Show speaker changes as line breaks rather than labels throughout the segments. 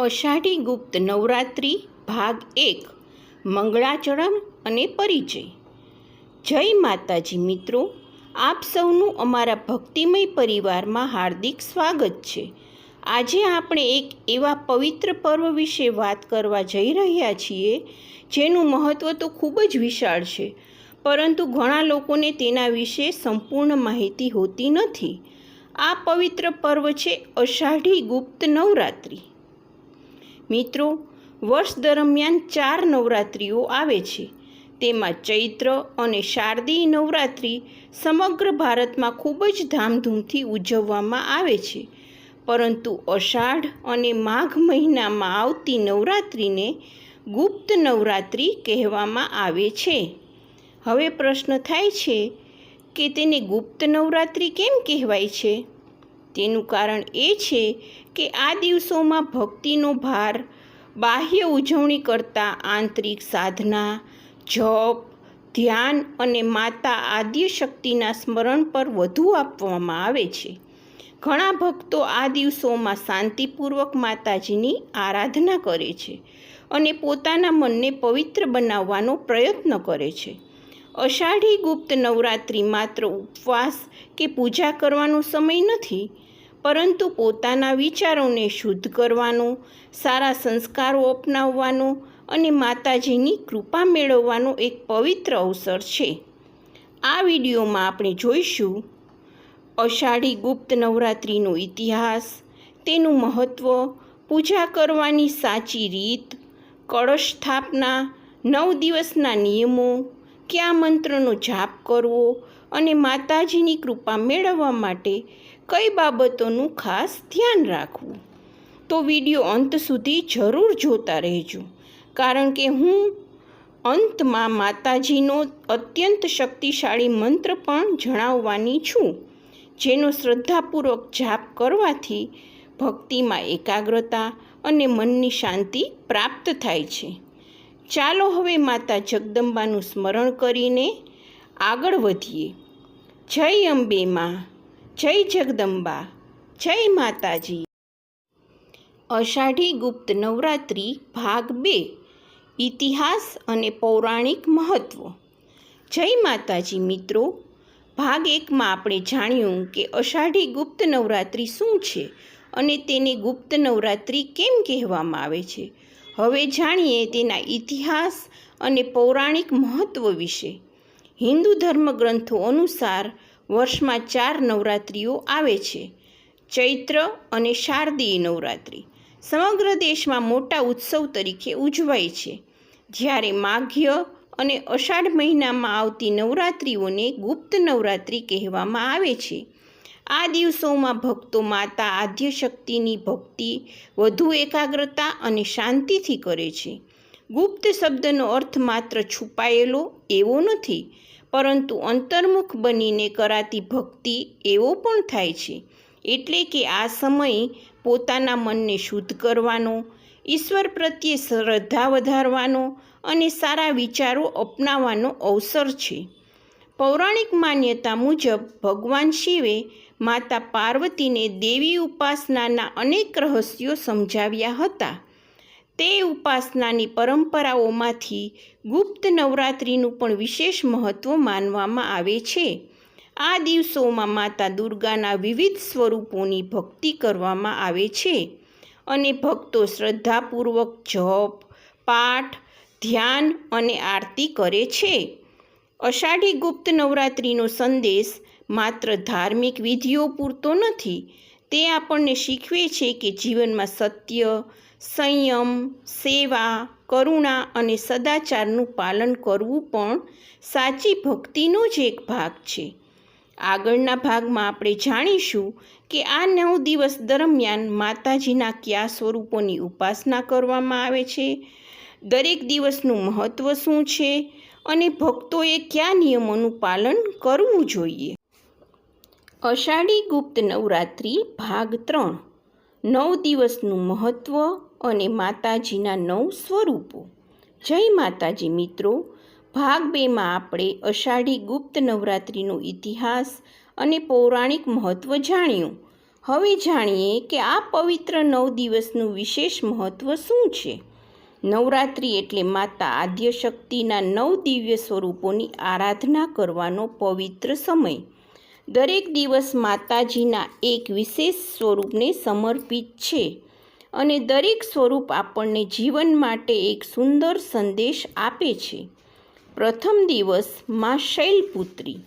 અષાઢી ગુપ્ત નવરાત્રિ ભાગ 1 મંગળાચરણ અને પરિચય. જય માતાજી મિત્રો, આપ સૌનું અમારા ભક્તિમય પરિવારમાં હાર્દિક સ્વાગત છે. આજે આપણે એક એવા પવિત્ર પર્વ વિશે વાત કરવા જઈ રહ્યા છીએ જેનું મહત્ત્વ તો ખૂબ જ વિશાળ છે, પરંતુ ઘણા લોકોને તેના વિશે સંપૂર્ણ માહિતી હોતી નથી. આ પવિત્ર પર્વ છે અષાઢી ગુપ્ત નવરાત્રિ. મિત્રો, વર્ષ દરમિયાન 4 નવરાત્રિઓ આવે છે. તેમાં ચૈત્ર અને શારદીય નવરાત્રિ સમગ્ર ભારતમાં ખૂબ જ ધામધૂમથી ઉજવવામાં આવે છે, પરંતુ અષાઢ અને માઘ મહિનામાં આવતી નવરાત્રિને ગુપ્ત નવરાત્રિ કહેવામાં આવે છે. હવે પ્રશ્ન થાય છે કે તેને ગુપ્ત નવરાત્રિ કેમ કહેવાય છે? તેનું કારણ એ છે કે આ દિવસોમાં ભક્તિનો ભાર બાહ્ય ઉજવણી કરતાં આંતરિક સાધના, જપ, ધ્યાન અને માતા આદ્ય શક્તિના સ્મરણ પર વધુ આપવામાં આવે છે. ઘણા ભક્તો આ દિવસોમાં શાંતિપૂર્વક માતાજીની આરાધના કરે છે અને પોતાના મનને પવિત્ર બનાવવાનો પ્રયત્ન કરે છે. અષાઢી ગુપ્ત નવરાત્રિ માત્ર ઉપવાસ કે પૂજા કરવાનો સમય નથી, પરંતુ પોતાના વિચારોને શુદ્ધ કરવાનો, સારા સંસ્કારો અપનાવવાનો અને માતાજીની કૃપા મેળવવાનો એક પવિત્ર અવસર છે. આ વિડીયોમાં આપણે જોઈશું અષાઢી ગુપ્ત નવરાત્રિનો ઇતિહાસ, તેનું મહત્ત્વ, પૂજા કરવાની સાચી રીત, કળશ સ્થાપના, 9 દિવસના નિયમો, કયા મંત્રનો જાપ કરવો અને માતાજીની કૃપા મેળવવા માટે કઈ બાબતોનું ખાસ ધ્યાન રાખવું. તો વિડીયો અંત સુધી જરૂર જોતા રહેજો, કારણ કે હું અંતમાં માતાજીનો અત્યંત શક્તિશાળી મંત્ર પણ જણાવવાની છું, જેનો શ્રદ્ધાપૂર્વક જાપ કરવાથી ભક્તિમાં એકાગ્રતા અને મનની શાંતિ પ્રાપ્ત થાય છે. ચાલો હવે માતા જગદંબાનું સ્મરણ કરીને આગળ વધીએ. જય અંબે માં, જય જગદંબા, જય માતાજી. અષાઢી ગુપ્ત નવરાત્રિ ભાગ 2 ઇતિહાસ અને પૌરાણિક મહત્ત્વ. જય માતાજી મિત્રો, ભાગ 1માં આપણે જાણ્યું કે અષાઢી ગુપ્ત નવરાત્રિ શું છે અને તેને ગુપ્ત નવરાત્રિ કેમ કહેવામાં આવે છે. હવે જાણીએ તેના ઇતિહાસ અને પૌરાણિક મહત્ત્વ વિશે. હિન્દુ ધર્મગ્રંથો અનુસાર વર્ષમાં 4 નવરાત્રિઓ આવે છે. ચૈત્ર અને શારદીય નવરાત્રિ સમગ્ર દેશમાં મોટા ઉત્સવ તરીકે ઉજવાય છે, જ્યારે માઘ્ય અને અષાઢ મહિનામાં આવતી નવરાત્રિઓને ગુપ્ત નવરાત્રિ કહેવામાં આવે છે. આ દિવસોમાં ભક્તો માતા આદ્ય શક્તિની ભક્તિ વધુ એકાગ્રતા અને શાંતિથી કરે છે. ગુપ્ત શબ્દનો અર્થ માત્ર છુપાયેલો એવો નથી, પરંતુ અંતર્મુખ બનીને કરાતી ભક્તિ એવો પણ થાય છે. એટલે કે આ સમય પોતાના મનને શુદ્ધ કરવાનો, ઈશ્વર પ્રત્યે શ્રદ્ધા વધારવાનો અને સારા વિચારો અપનાવવાનો અવસર છે. પૌરાણિક માન્યતા મુજબ ભગવાન શિવે માતા પાર્વતીને દેવી ઉપાસનાના અનેક રહસ્યો સમજાવ્યા હતા. તે ઉપાસનાની પરંપરાઓમાંથી ગુપ્ત નવરાત્રિનું પણ વિશેષ મહત્ત્વ માનવામાં આવે છે. આ દિવસોમાં માતા દુર્ગાના વિવિધ સ્વરૂપોની ભક્તિ કરવામાં આવે છે અને ભક્તો શ્રદ્ધાપૂર્વક જપ, પાઠ, ધ્યાન અને આરતી કરે છે. અષાઢી ગુપ્ત નવરાત્રિનો સંદેશ માત્ર ધાર્મિક વિધિઓ પૂરતો નથી. તે આપણને શીખવે છે કે જીવનમાં સત્ય, સંયમ, સેવા, કરુણા અને સદાચારનું પાલન કરવું પણ સાચી ભક્તિનો જ એક ભાગ છે. આગળના ભાગમાં આપણે જાણીશું કે આ 9 દિવસ દરમિયાન માતાજીના કયા સ્વરૂપોની ઉપાસના કરવામાં આવે છે, દરેક દિવસનું મહત્ત્વ શું છે અને ભક્તોએ કયા નિયમોનું પાલન કરવું જોઈએ. અષાઢી ગુપ્ત નવરાત્રિ ભાગ 3 9 દિવસનું મહત્ત્વ અને માતાજીના 9 સ્વરૂપો. જય માતાજી મિત્રો, ભાગ 2માં આપણે અષાઢી ગુપ્ત નવરાત્રિનો ઇતિહાસ અને પૌરાણિક મહત્ત્વ જાણ્યું. હવે જાણીએ કે આ પવિત્ર 9 દિવસનું વિશેષ મહત્ત્વ શું છે. નવરાત્રિ એટલે માતા આદ્યશક્તિના 9 દિવ્ય સ્વરૂપોની આરાધના કરવાનો પવિત્ર સમય. દરેક દિવસ માતાજીના એક વિશેષ સ્વરૂપને સમર્પિત છે અને દરેક સ્વરૂપ આપણને જીવન માટે એક સુંદર સંદેશ આપે છે. પ્રથમ દિવસ માં શૈલપુત્રી,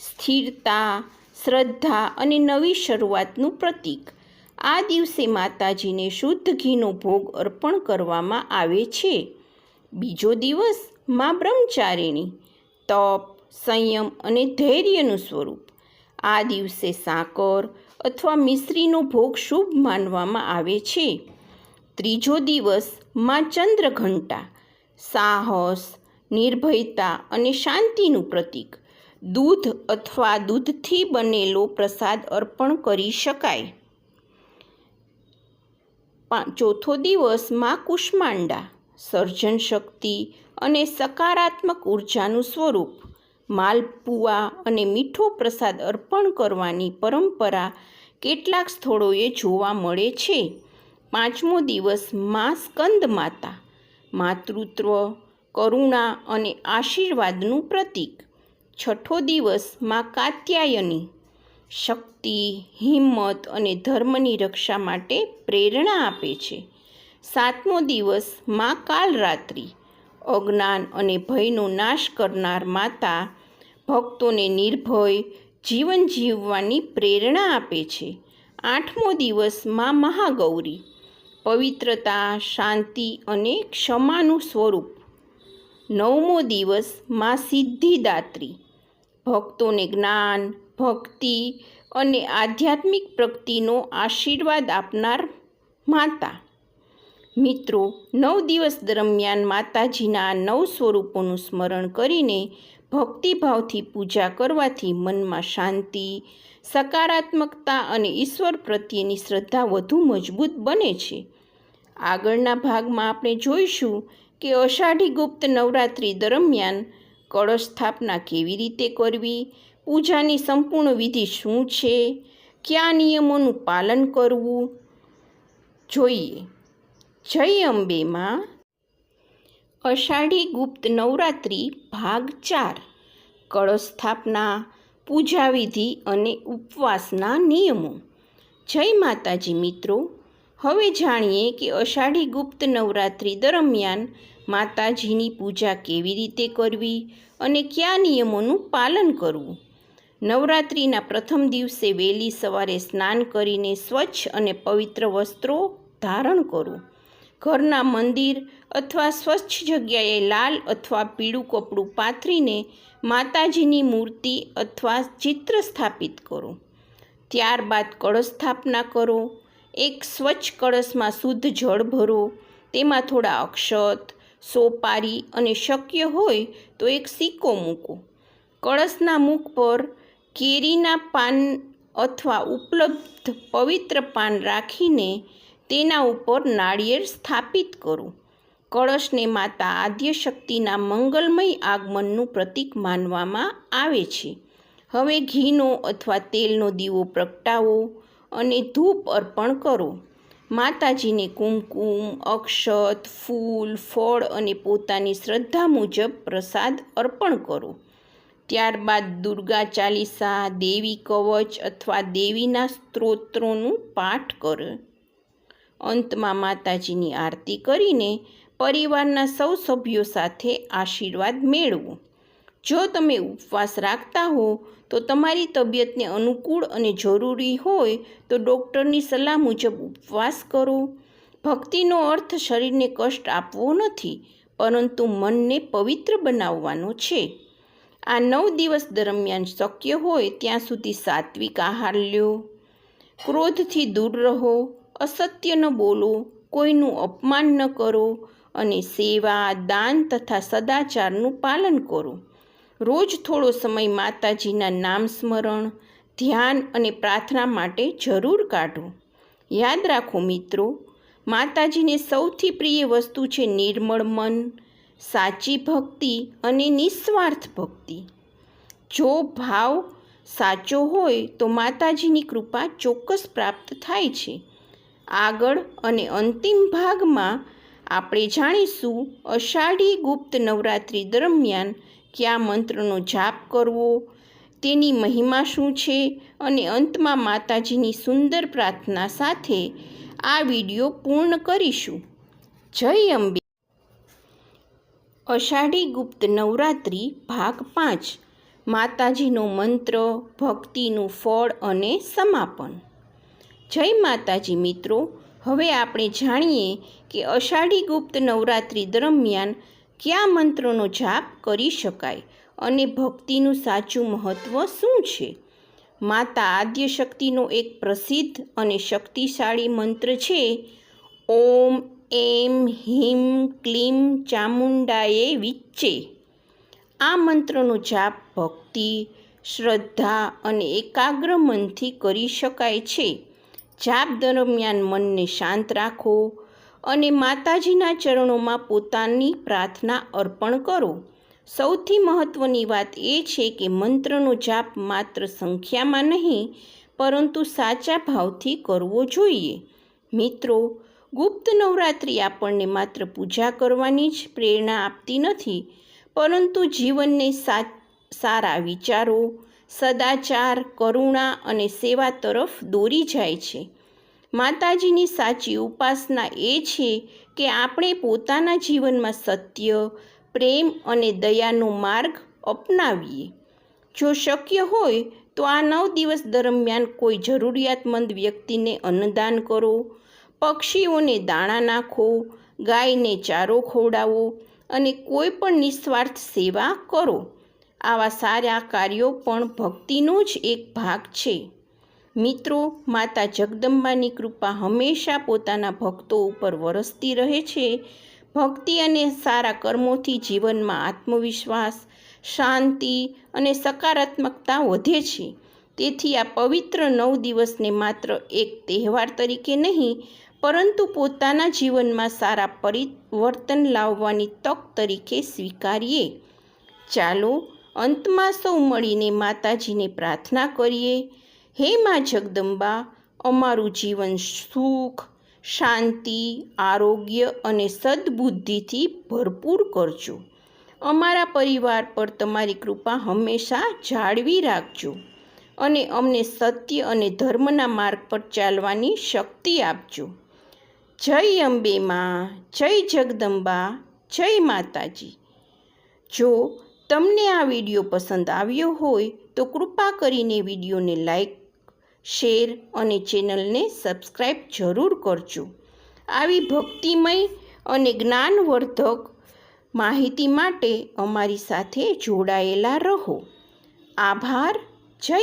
સ્થિરતા, શ્રદ્ધા અને નવી શરૂઆતનું પ્રતીક. આ દિવસે માતાજીને શુદ્ધ ઘીનો ભોગ અર્પણ કરવામાં આવે છે. બીજો દિવસ માં બ્રહ્મચારિણી, તપ, સંયમ અને ધૈર્યનું સ્વરૂપ. આ દિવસે સાકર અથવા મિશ્રીનો ભોગ શુભ માનવામાં આવે છે. ત્રીજો દિવસ માં ચંદ્રઘંટા, સાહસ, નિર્ભયતા અને શાંતિનું પ્રતીક. દૂધ અથવા દૂધથી બનેલો પ્રસાદ અર્પણ કરી શકાય. ચોથો દિવસ માં કુષ્માંડા, સર્જન શક્તિ અને સકારાત્મક ઉર્જાનું સ્વરૂપ. માલપુઆ અને મીઠો પ્રસાદ અર્પણ કરવાની પરંપરા કેટલાક સ્થળોએ જોવા મળે છે. પાંચમો દિવસ માં સ્કંદ માતા, માતૃત્વ, કરુણા અને આશીર્વાદનું પ્રતીક. છઠ્ઠો દિવસ માં કાત્યાયની, શક્તિ, હિંમત અને ધર્મની રક્ષા માટે પ્રેરણા આપે છે. સાતમો દિવસ માં કાલરાત્રિ, અજ્ઞાન અને ભયનો નાશ કરનાર માતા, ભક્તોને નિર્ભય જીવન જીવવાની પ્રેરણા આપે છે. આઠમો દિવસ માં મહાગૌરી, પવિત્રતા, શાંતિ અને ક્ષમાનું સ્વરૂપ. નવમો દિવસ માં સિદ્ધિદાત્રી, ભક્તોને જ્ઞાન, ભક્તિ અને આધ્યાત્મિક પ્રગતિનો આશીર્વાદ આપનાર માતા. મિત્રો, 9 દિવસ દરમિયાન માતાજીના આ 9 સ્વરૂપોનું સ્મરણ કરીને ભક્તિભાવથી પૂજા કરવાથી મનમાં શાંતિ, સકારાત્મકતા અને ઈશ્વર પ્રત્યેની શ્રદ્ધા વધુ મજબૂત બને છે. આગળના ભાગમાં આપણે જોઈશું કે અષાઢી ગુપ્ત નવરાત્રિ દરમિયાન કળશ સ્થાપના કેવી રીતે કરવી, પૂજાની સંપૂર્ણ વિધિ શું છે, કયા નિયમોનું પાલન કરવું જોઈએ. જય અંબે માં. અષાઢી ગુપ્ત નવરાત્રિ ભાગ 4. કળશ સ્થાપના, પૂજા વિધિ અને ઉપવાસના નિયમો. જય માતાજી મિત્રો, હવે જાણીએ કે અષાઢી ગુપ્ત નવરાત્રિ દરમિયાન માતાજીની પૂજા કેવી રીતે કરવી અને કયા નિયમોનું પાલન કરવું. નવરાત્રિના પ્રથમ દિવસે વહેલી સવારે સ્નાન કરીને સ્વચ્છ અને પવિત્ર વસ્ત્રો ધારણ કરો. ઘરના મંદિર અથવા સ્વચ્છ જગ્યાએ લાલ અથવા પીળું કપડું પાથરીને માતાજીની મૂર્તિ અથવા ચિત્ર સ્થાપિત કરો. ત્યારબાદ કળશ સ્થાપના કરો. એક સ્વચ્છ કળશમાં શુદ્ધ જળ ભરો. તેમાં થોડા અક્ષત, સોપારી અને શક્ય હોય તો એક સિક્કો મૂકો. કળશના મુખ પર કેરીના પાન અથવા ઉપલબ્ધ પવિત્ર પાન રાખીને તેના ઉપર નાળિયેર સ્થાપિત કરો. કળશને માતા આદ્યશક્તિના મંગલમય આગમનનું પ્રતીક માનવામાં આવે છે. હવે ઘીનો અથવા તેલનો દીવો પ્રગટાવો અને ધૂપ અર્પણ કરો. માતાજીને કુમકુમ, અક્ષત, ફૂલ, ફળ અને પોતાની શ્રદ્ધા મુજબ પ્રસાદ અર્પણ કરો. ત્યારબાદ દુર્ગા ચાલીસા, દેવી કવચ અથવા દેવીના સ્તોત્રોનું પાઠ કરો. અંતમાં માતાજીની આરતી કરીને પરિવારના સૌ સભ્યો સાથે આશીર્વાદ મેળવો. જો તમે ઉપવાસ રાખતા હો તો તમારી તબિયતને અનુકૂળ અને જરૂરી હોય તો ડૉક્ટરની સલાહ મુજબ ઉપવાસ કરો. ભક્તિનો અર્થ શરીરને કષ્ટ આપવો નથી, પરંતુ મનને પવિત્ર બનાવવાનો છે. આ 9 દિવસ દરમિયાન શક્ય હોય ત્યાં સુધી સાત્વિક આહાર લો. ક્રોધથી દૂર રહો. અસત્ય ન બોલો. કોઈનું અપમાન ન કરો અને સેવા, દાન તથા સદાચારનું પાલન કરો. રોજ થોડો સમય માતાજીના નામ સ્મરણ, ધ્યાન અને પ્રાર્થના માટે જરૂર કાઢો. યાદ રાખો મિત્રો, માતાજીને સૌથી પ્રિય વસ્તુ છે નિર્મળ મન, સાચી ભક્તિ અને નિસ્વાર્થ ભક્તિ. જો ભાવ સાચો હોય તો માતાજીની કૃપા ચોક્કસ પ્રાપ્ત થાય છે. આગળ અને અંતિમ ભાગમાં આપણે જાણીશું અષાઢી ગુપ્ત નવરાત્રિ દરમિયાન કયા મંત્રનો જાપ કરવો, તેની મહિમા શું છે અને અંતમાં માતાજીની સુંદર પ્રાર્થના સાથે આ વિડીયો પૂર્ણ કરીશું. જય અંબે. અષાઢી ગુપ્ત નવરાત્રિ ભાગ 5. માતાજીનો મંત્ર, ભક્તિનું ફળ અને સમાપન. જય માતાજી મિત્રો, હવે આપણે જાણીએ કે અષાઢી ગુપ્ત નવરાત્રિ દરમિયાન કયા મંત્રોનો જાપ કરી શકાય અને ભક્તિનું સાચું મહત્ત્વ શું છે. માતા આદ્યશક્તિનો એક પ્રસિદ્ધ અને શક્તિશાળી મંત્ર છે ઓમ એમ હિમ ક્લીમ ચામુંડાએ વિચ્ચે. આ મંત્રનો જાપ ભક્તિ, શ્રદ્ધા અને એકાગ્ર મનથી કરી શકાય છે. જાપ દરમિયાન મનને શાંત રાખો અને માતાજીના ચરણોમાં પોતાની પ્રાર્થના અર્પણ કરો. સૌથી મહત્ત્વની વાત એ છે કે મંત્રનો જાપ માત્ર સંખ્યામાં નહીં પરંતુ સાચા ભાવથી કરવો જોઈએ. મિત્રો, ગુપ્ત નવરાત્રિ આપણને માત્ર પૂજા કરવાની જ પ્રેરણા આપતી નથી, પરંતુ જીવનને સારા વિચારો, સદાચાર, કરુણા અને સેવા તરફ દોરી જાય છે. માતાજીની સાચી ઉપાસના એ છે કે આપણે પોતાના જીવનમાં સત્ય, પ્રેમ અને દયાનો માર્ગ અપનાવીએ. જો શક્ય હોય તો આ 9 દિવસ દરમિયાન કોઈ જરૂરિયાતમંદ વ્યક્તિને અન્નદાન કરો, પક્ષીઓને દાણા નાખો, ગાયને ચારો ખવડાવો અને કોઈ પણ નિસ્વાર્થ સેવા કરો. આવા સારા કાર્યો પણ ભક્તિનો જ એક ભાગ છે. મિત્રો, માતા જગદંબાની કૃપા હંમેશા પોતાના ભક્તો ઉપર વરસતી રહે છે. ભક્તિ અને સારા કર્મોથી જીવનમાં આત્મવિશ્વાસ, શાંતિ અને સકારાત્મકતા વધે છે. તેથી આ પવિત્ર 9 દિવસને માત્ર એક તહેવાર તરીકે નહીં પરંતુ પોતાના જીવનમાં સારા પરિવર્તન લાવવાની તક તરીકે સ્વીકારીએ. ચાલો અંતમાં સૌ મળીને માતાજીને પ્રાર્થના કરીએ. હે મા જગદંબા, અમારું જીવન સુખ, શાંતિ, આરોગ્ય અને સદ્બુદ્ધિથી ભરપૂર કરજો. અમારા પરિવાર પર તમારી કૃપા હંમેશા જાળવી રાખજો અને અમને સત્ય અને ધર્મના માર્ગ પર ચાલવાની શક્તિ આપજો. જય અંબે માં, જય જગદંબા, જય માતાજી. જો તમને આ વિડીયો પસંદ આવ્યો હોય તો કૃપા કરીને વિડીયોને લાઈક, શેર અને ચેનલને સબસ્ક્રાઈબ જરૂર કરજો. આવી ભક્તિમય અને જ્ઞાનવર્ધક માહિતી માટે અમારી સાથે જોડાયેલા રહો. આભાર. જય